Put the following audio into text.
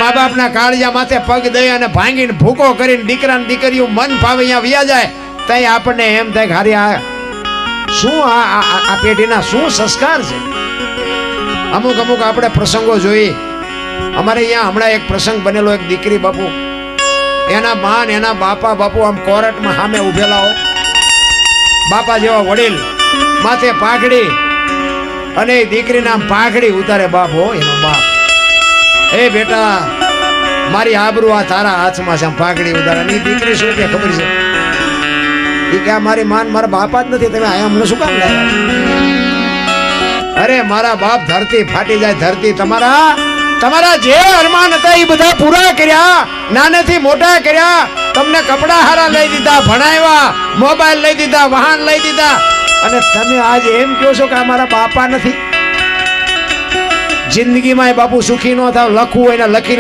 મા બાપના કાળિયા માથે પગ દઈ અને ભાંગીને ભૂકો કરીને દીકરા ને દીકરીઓ મન ફાવે અહીંયા વ્યા જાય ત્યાં આપણને એમ થાય કે હારી આ શું આ પેઢીના શું સંસ્કાર છે. અમુક અમુક આપણે પ્રસંગો જોઈએ. અમારે અહીંયા હમણાં એક પ્રસંગ બનેલો, એક દીકરી બાપુ એના મા ને એના બાપા બાપુ આમ કોર્ટમાં સામે ઉભેલા હો, બાપા જેવા વડીલ, માથે પાઘડી, અને દીકરીના આમ પાઘડી ઉતારે બાપ હો એનો બાપ. એ બેટા મારી આબરૂ આ તારા હાથમાં છે, આમ પાઘડી ઉતારે. અને દીકરી શું કે ખબર છે, એ કે મારી માન મારા બાપા જ નથી, તમે આયા અમને શું કામ લાવ્યા? અરે મારા બાપ ધરતી ફાટી જાય, ધરતી તમારા જે અરમાન હતા એ બધા પૂરા કર્યા, નાનેથી મોટા કર્યા, તમને કપડા હારા લઈ દીધા, ભણાવ્યા, મોબાઈલ લઈ દીધા, વાહન લઈ દીધા, અને તમે આજે એમ કહો છો કે અમારા બાપા નથી. જિંદગીમાં બાપુ સુખી ન થાવ, લખવું હોય ને લખી